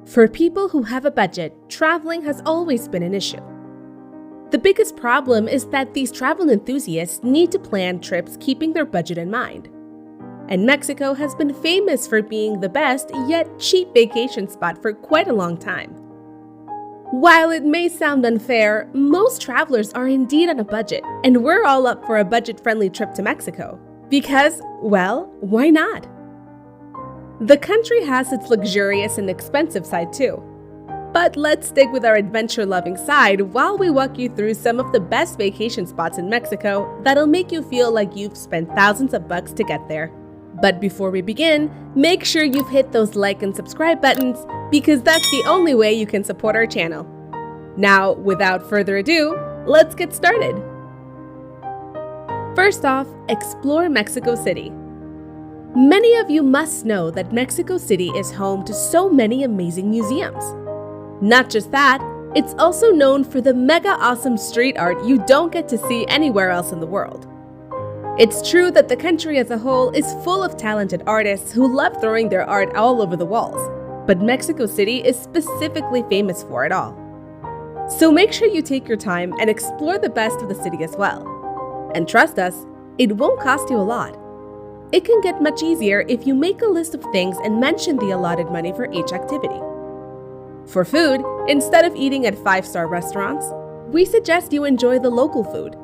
For people who have a budget, traveling has always been an issue. The biggest problem is that these travel enthusiasts need to plan trips keeping their budget in mind. And Mexico has been famous for being the best yet cheap vacation spot for quite a long time. While it may sound unfair, most travelers are indeed on a budget, and we're all up for a budget-friendly trip to Mexico. Because, well, why not? The country has its luxurious and expensive side too. But let's stick with our adventure-loving side while we walk you through some of the best vacation spots in Mexico that'll make you feel like you've spent thousands of bucks to get there. But before we begin, make sure you've hit those like and subscribe buttons because that's the only way you can support our channel. Now, without further ado, let's get started. First off, explore Mexico City. Many of you must know that Mexico City is home to so many amazing museums. Not just that, it's also known for the mega awesome street art you don't get to see anywhere else in the world. It's true that the country as a whole is full of talented artists who love throwing their art all over the walls, but Mexico City is specifically famous for it all. So make sure you take your time and explore the best of the city as well. And trust us, it won't cost you a lot. It can get much easier if you make a list of things and mention the allotted money for each activity. For food, instead of eating at 5-star restaurants, we suggest you enjoy the local food.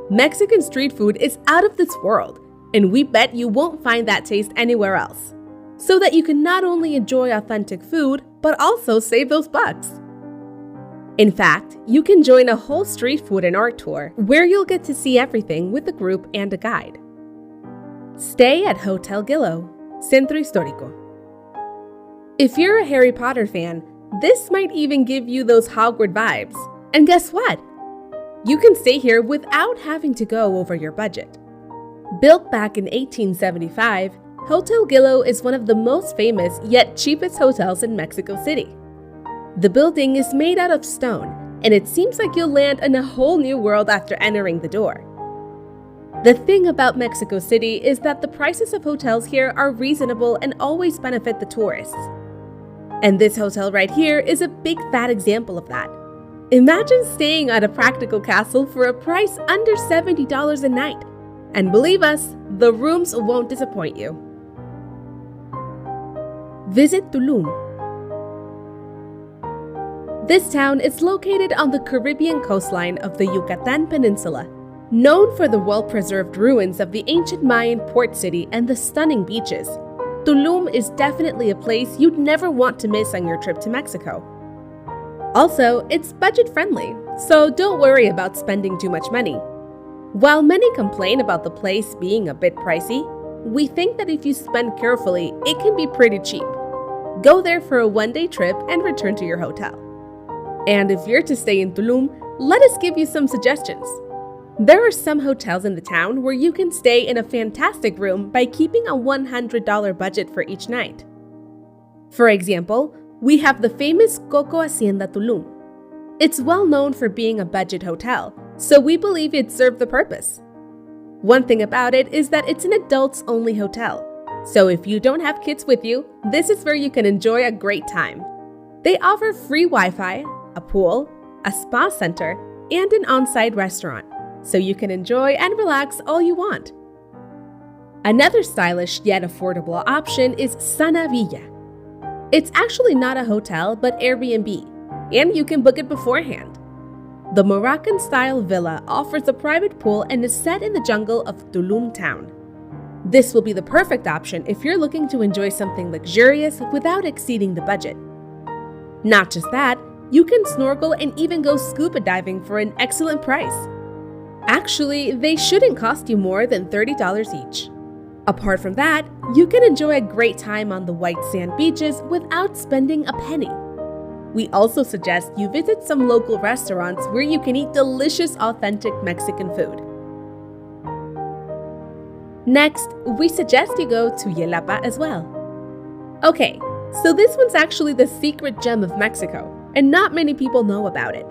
Mexican street food is out of this world, and we bet you won't find that taste anywhere else, so that you can not only enjoy authentic food, but also save those bucks. In fact, you can join a whole street food and art tour where you'll get to see everything with a group and a guide. Stay at Hotel Gillow, Centro Historico. If you're a Harry Potter fan, this might even give you those Hogwarts vibes. And guess what? You can stay here without having to go over your budget. Built back in 1875, Hotel Gillow is one of the most famous yet cheapest hotels in Mexico City. The building is made out of stone, and it seems like you'll land in a whole new world after entering the door. The thing about Mexico City is that the prices of hotels here are reasonable and always benefit the tourists. And this hotel right here is a big fat example of that. Imagine staying at a practical castle for a price under $70 a night. And believe us, the rooms won't disappoint you. Visit Tulum. This town is located on the Caribbean coastline of the Yucatan Peninsula. Known for the well-preserved ruins of the ancient Mayan port city and the stunning beaches, Tulum is definitely a place you'd never want to miss on your trip to Mexico. Also, it's budget-friendly, so don't worry about spending too much money. While many complain about the place being a bit pricey, we think that if you spend carefully, it can be pretty cheap. Go there for a one-day trip and return to your hotel. And if you're to stay in Tulum, let us give you some suggestions. There are some hotels in the town where you can stay in a fantastic room by keeping a $100 budget for each night. For example, we have the famous Coco Hacienda Tulum. It's well known for being a budget hotel, so we believe it served the purpose. One thing about it is that it's an adults-only hotel, so if you don't have kids with you, this is where you can enjoy a great time. They offer free Wi-Fi, a pool, a spa center, and an on-site restaurant, so you can enjoy and relax all you want. Another stylish yet affordable option is Sanah Villa. It's actually not a hotel but Airbnb, and you can book it beforehand. The Moroccan-style villa offers a private pool and is set in the jungle of Tulum town. This will be the perfect option if you're looking to enjoy something luxurious without exceeding the budget. Not just that, you can snorkel and even go scuba diving for an excellent price. Actually, they shouldn't cost you more than $30 each. Apart from that, you can enjoy a great time on the white sand beaches without spending a penny. We also suggest you visit some local restaurants where you can eat delicious, authentic Mexican food. Next, we suggest you go to Yelapa as well. Okay, so this one's actually the secret gem of Mexico, and not many people know about it.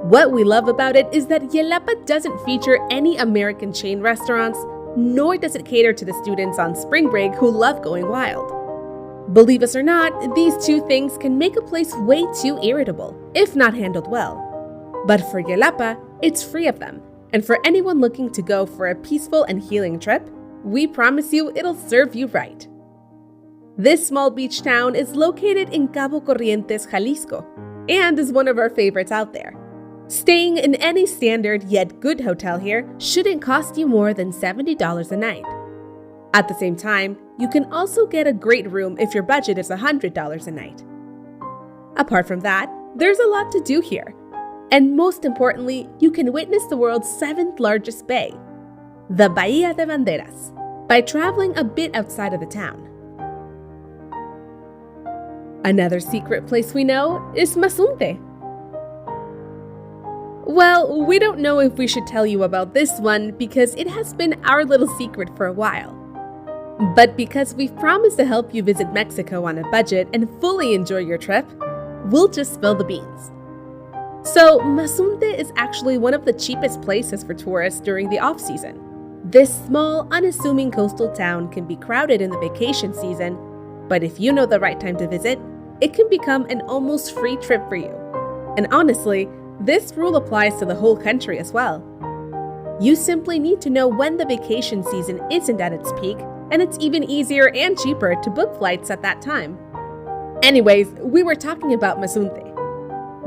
What we love about it is that Yelapa doesn't feature any American chain restaurants, nor does it cater to the students on spring break who love going wild. Believe us or not, these two things can make a place way too irritable, if not handled well. But for Yelapa, it's free of them. And for anyone looking to go for a peaceful and healing trip, we promise you it'll serve you right. This small beach town is located in Cabo Corrientes, Jalisco, and is one of our favorites out there. Staying in any standard yet good hotel here shouldn't cost you more than $70 a night. At the same time, you can also get a great room if your budget is $100 a night. Apart from that, there's a lot to do here. And most importantly, you can witness the world's 7th largest bay, the Bahía de Banderas, by traveling a bit outside of the town. Another secret place we know is Mazunte. Well, we don't know if we should tell you about this one because it has been our little secret for a while. But because we've promised to help you visit Mexico on a budget and fully enjoy your trip, we'll just spill the beans. So, Mazunte is actually one of the cheapest places for tourists during the off-season. This small, unassuming coastal town can be crowded in the vacation season, but if you know the right time to visit, it can become an almost free trip for you. And honestly, this rule applies to the whole country as well. You simply need to know when the vacation season isn't at its peak, and it's even easier and cheaper to book flights at that time. Anyways, we were talking about Mazunte.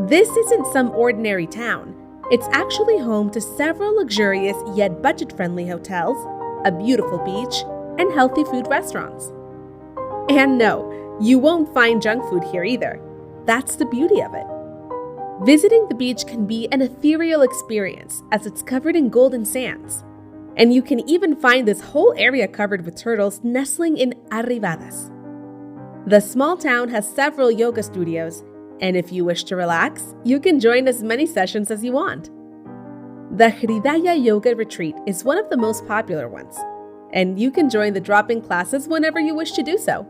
This isn't some ordinary town. It's actually home to several luxurious yet budget-friendly hotels, a beautiful beach, and healthy food restaurants. And no, you won't find junk food here either. That's the beauty of it. Visiting the beach can be an ethereal experience as it's covered in golden sands. And you can even find this whole area covered with turtles nestling in arribadas. The small town has several yoga studios, and if you wish to relax, you can join as many sessions as you want. The Hridaya Yoga Retreat is one of the most popular ones, and you can join the drop-in classes whenever you wish to do so.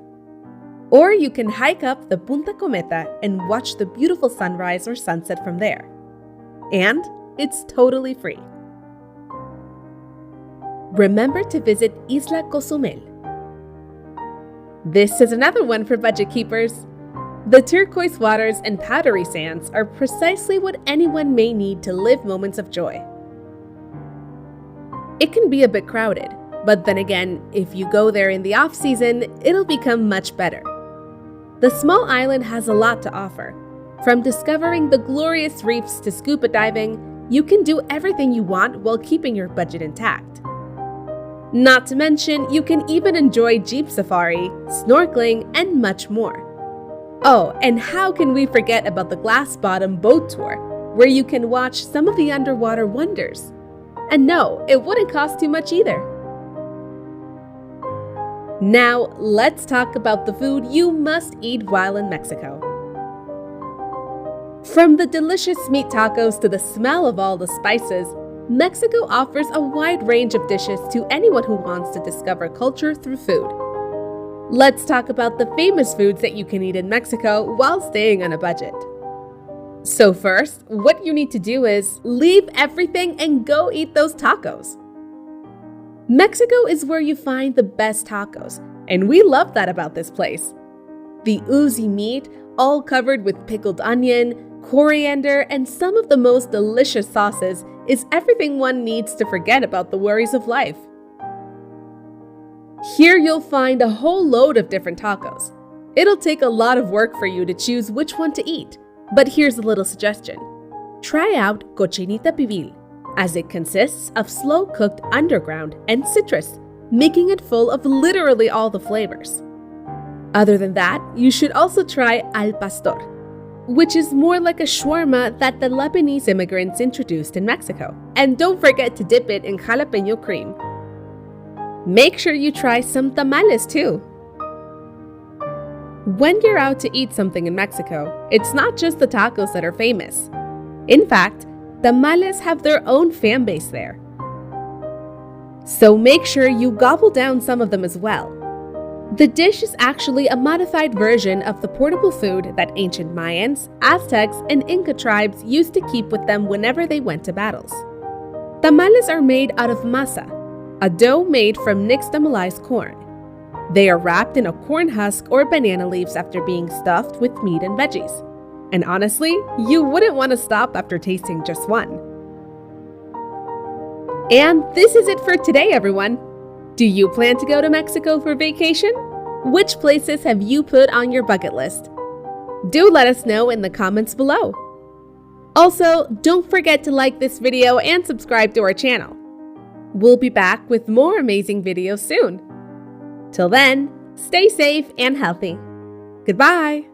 Or you can hike up the Punta Cometa and watch the beautiful sunrise or sunset from there. And it's totally free. Remember to visit Isla Cozumel. This is another one for budget keepers. The turquoise waters and powdery sands are precisely what anyone may need to live moments of joy. It can be a bit crowded, but then again, if you go there in the off-season, it'll become much better. The small island has a lot to offer. From discovering the glorious reefs to scuba diving, you can do everything you want while keeping your budget intact. Not to mention, you can even enjoy jeep safari, snorkeling, and much more. Oh, and how can we forget about the glass-bottom boat tour, where you can watch some of the underwater wonders? And no, it wouldn't cost too much either. Now, let's talk about the food you must eat while in Mexico. From the delicious meat tacos to the smell of all the spices, Mexico offers a wide range of dishes to anyone who wants to discover culture through food. Let's talk about the famous foods that you can eat in Mexico while staying on a budget. So first, what you need to do is leave everything and go eat those tacos. Mexico is where you find the best tacos, and we love that about this place. The oozy meat, all covered with pickled onion, coriander, and some of the most delicious sauces, is everything one needs to forget about the worries of life. Here you'll find a whole load of different tacos. It'll take a lot of work for you to choose which one to eat, but here's a little suggestion. Try out cochinita pibil, as it consists of slow-cooked underground and citrus, making it full of literally all the flavors. Other than that, you should also try al pastor, which is more like a shawarma that the Lebanese immigrants introduced in Mexico. And don't forget to dip it in jalapeno cream. Make sure you try some tamales too. When you're out to eat something in Mexico, it's not just the tacos that are famous. In fact, tamales have their own fan base there. So make sure you gobble down some of them as well. The dish is actually a modified version of the portable food that ancient Mayans, Aztecs, and Inca tribes used to keep with them whenever they went to battles. Tamales are made out of masa, a dough made from nixtamalized corn. They are wrapped in a corn husk or banana leaves after being stuffed with meat and veggies. And honestly, you wouldn't want to stop after tasting just one. And this is it for today, everyone. Do you plan to go to Mexico for vacation? Which places have you put on your bucket list? Do let us know in the comments below. Also, don't forget to like this video and subscribe to our channel. We'll be back with more amazing videos soon. Till then, stay safe and healthy. Goodbye!